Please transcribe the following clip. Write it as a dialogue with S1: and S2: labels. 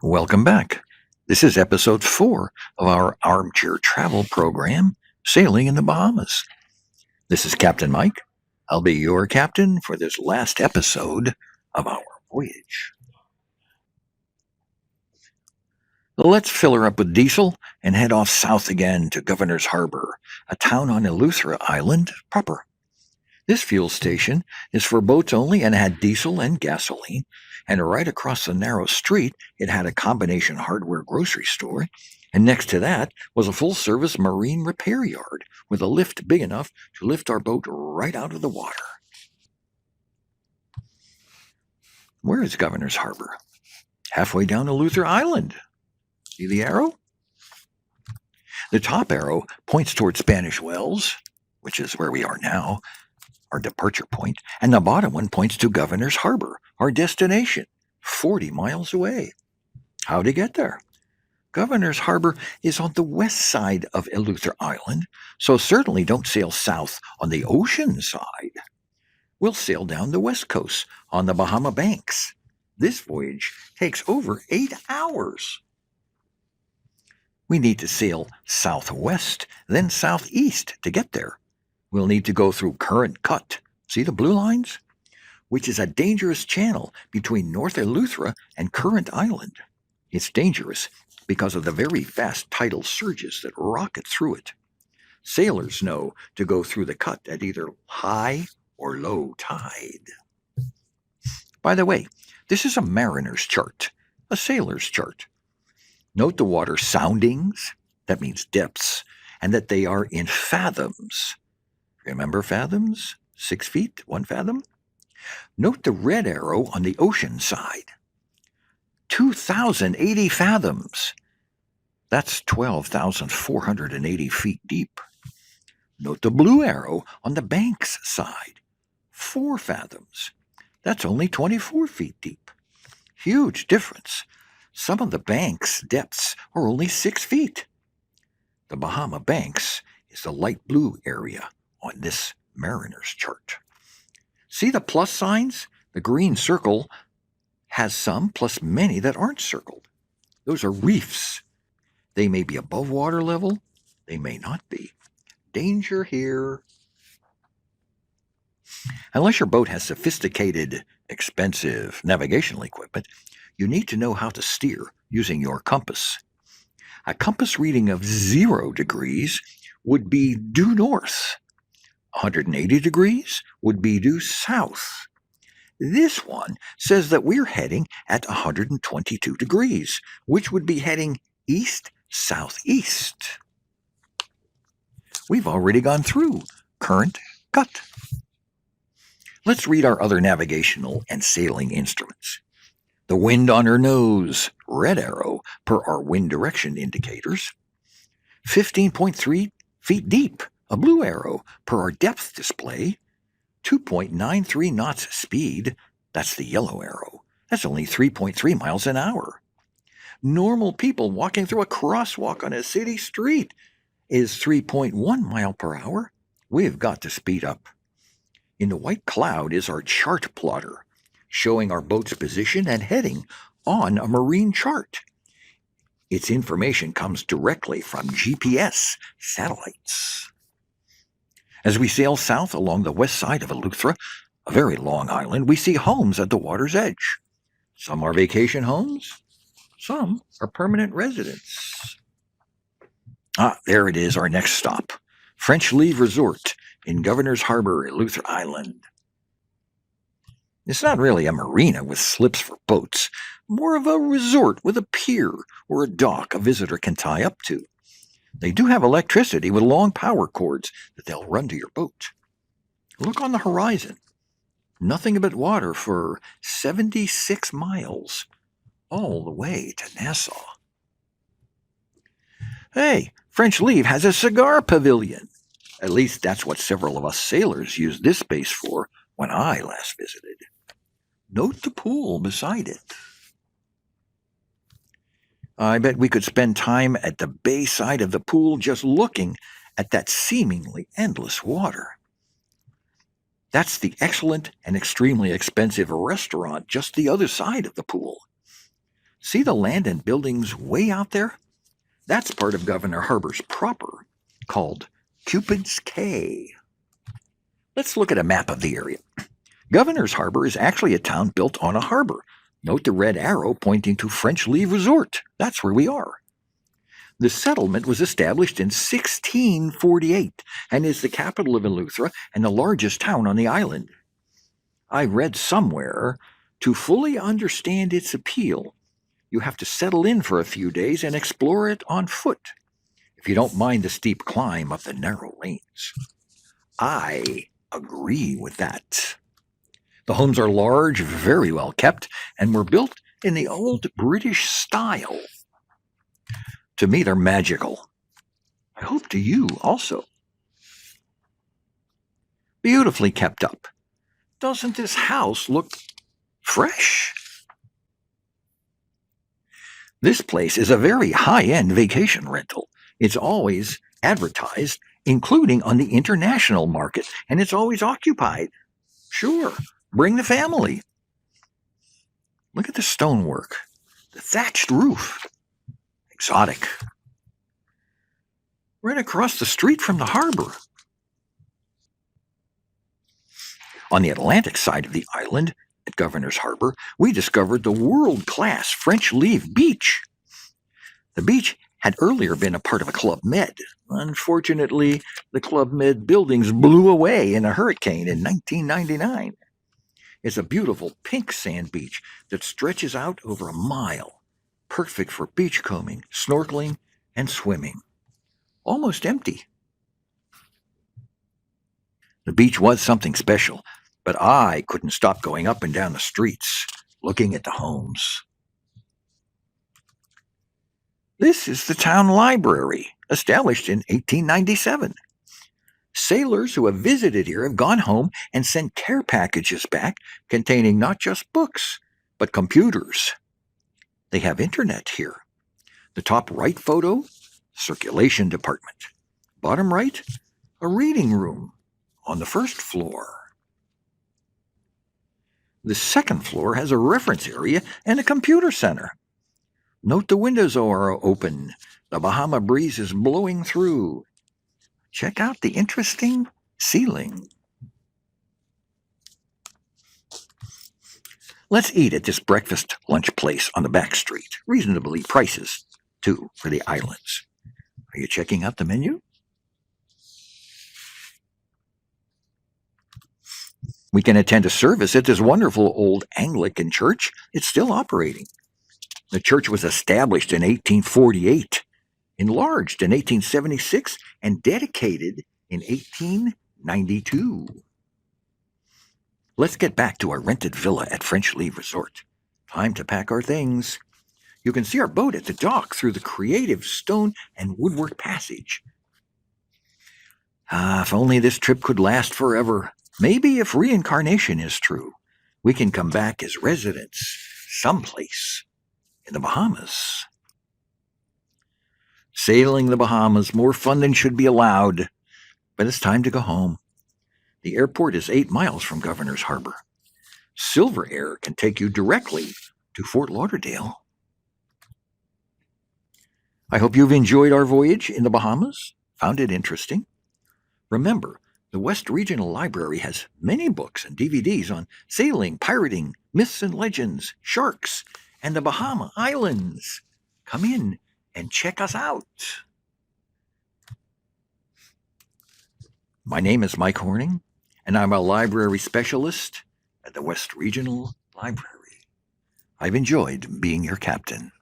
S1: Welcome back. This is episode 4 of our Armchair travel program, Sailing in the Bahamas. This is Captain Mike. I'll be your captain for this last episode of our voyage. Let's fill her up with diesel and head off south again to Governor's Harbor, a town on Eleuthera Island proper. This fuel station is for boats only and had diesel and gasoline, and right across the narrow street it had a combination hardware grocery store, and next to that was a full-service marine repair yard with a lift big enough to lift our boat right out of the water. Where is Governor's Harbor? Halfway down Eleuthera Island. See the arrow? The top arrow points toward Spanish Wells, which is where we are now, our departure point, and the bottom one points to Governor's Harbor, our destination, 40 miles away. How to get there? Governor's Harbor is on the west side of Eleuthera Island, so certainly don't sail south on the ocean side. We'll sail down the west coast on the Bahama banks. This voyage takes over 8 hours. We need to sail southwest, then southeast to get there. We'll need to go through Current Cut, see the blue lines? Which is a dangerous channel between North Eleuthera and Current Island. It's dangerous because of the very fast tidal surges that rocket through it. Sailors know to go through the cut at either high or low tide. By the way, this is a mariner's chart, a sailor's chart. Note the water soundings, that means depths, and that they are in fathoms. Remember fathoms? 6 feet, 1 fathom? Note the red arrow on the ocean side. 2,080 fathoms. That's 12,480 feet deep. Note the blue arrow on the banks side. 4 fathoms. That's only 24 feet deep. Huge difference. Some of the banks' depths are only 6 feet. The Bahama banks is the light blue area on this mariner's chart. See the plus signs? The green circle has some, plus many that aren't circled. Those are reefs. They may be above water level, they may not be. Danger here. Unless your boat has sophisticated, expensive navigational equipment, you need to know how to steer using your compass. A compass reading of 0 degrees would be due north. 180 degrees would be due south. This one says that we're heading at 122 degrees, which would be heading east-southeast. We've already gone through Current Cut. Let's read our other navigational and sailing instruments. The wind on her nose, red arrow, per our wind direction indicators. 15.3 feet deep, a blue arrow, per our depth display. 2.93 knots speed, that's the yellow arrow. That's only 3.3 miles an hour. Normal people walking through a crosswalk on a city street is 3.1 mile per hour. We've got to speed up. In the white cloud is our chart plotter, showing our boat's position and heading on a marine chart. Its information comes directly from GPS satellites. As we sail south along the west side of Eleuthera, a very long island, we see homes at the water's edge. Some are vacation homes, some are permanent residents. There it is, our next stop. French Leave Resort in Governor's Harbor, Eleuthera Island. It's not really a marina with slips for boats, more of a resort with a pier or a dock a visitor can tie up to. They do have electricity with long power cords that they'll run to your boat. Look on the horizon. Nothing but water for 76 miles, all the way to Nassau. Hey, French Leave has a cigar pavilion. At least that's what several of us sailors used this space for when I last visited. Note the pool beside it. I bet we could spend time at the bay side of the pool just looking at that seemingly endless water. That's the excellent and extremely expensive restaurant just the other side of the pool. See the land and buildings way out there? That's part of Governor Harbor's proper, called Cupid's Cay. Let's look at a map of the area. Governor's Harbor is actually a town built on a harbor. Note the red arrow pointing to French Leigh Resort. That's where we are. The settlement was established in 1648 and is the capital of Eleuthera and the largest town on the island. I read somewhere, to fully understand its appeal, you have to settle in for a few days and explore it on foot, if you don't mind the steep climb up the narrow lanes. I agree with that. The homes are large, very well kept, and were built in the old British style. To me, they're magical. I hope to you also. Beautifully kept up. Doesn't this house look fresh? This place is a very high-end vacation rental. It's always advertised, including on the international market, and it's always occupied. Sure, bring the family. Look at the stonework, the thatched roof. Exotic. Right across the street from the harbor. On the Atlantic side of the island, at Governor's Harbor, we discovered the world-class French Leigh Beach. The beach had earlier been a part of a Club Med. Unfortunately, the Club Med buildings blew away in a hurricane in 1999. It's a beautiful pink sand beach that stretches out over a mile, perfect for beachcombing, snorkeling, and swimming. Almost empty. The beach was something special, but I couldn't stop going up and down the streets, looking at the homes. This is the town library, established in 1897. Sailors who have visited here have gone home and sent care packages back containing not just books, but computers. They have internet here. The top right photo, circulation department. Bottom right, a reading room on the first floor. The second floor has a reference area and a computer center. Note the windows are open. The Bahama breeze is blowing through. Check out the interesting ceiling. Let's eat at this breakfast lunch place on the back street. Reasonably prices, too, for the islands. Are you checking out the menu? We can attend a service at this wonderful old Anglican church. It's still operating. The church was established in 1848, enlarged in 1876, and dedicated in 1892. Let's get back to our rented villa at French Leigh Resort. Time to pack our things. You can see our boat at the dock through the creative stone and woodwork passage. If only this trip could last forever. Maybe if reincarnation is true, we can come back as residents someplace in the Bahamas. Sailing the Bahamas, more fun than should be allowed. But it's time to go home. The airport is 8 miles from Governor's Harbor. Silver Air can take you directly to Fort Lauderdale. I hope you've enjoyed our voyage in the Bahamas, found it interesting. Remember, the West Regional Library has many books and DVDs on sailing, pirating, myths and legends, sharks, and the Bahama Islands. Come in and check us out. My name is Mike Horning, and I'm a library specialist at the West Regional Library. I've enjoyed being your captain.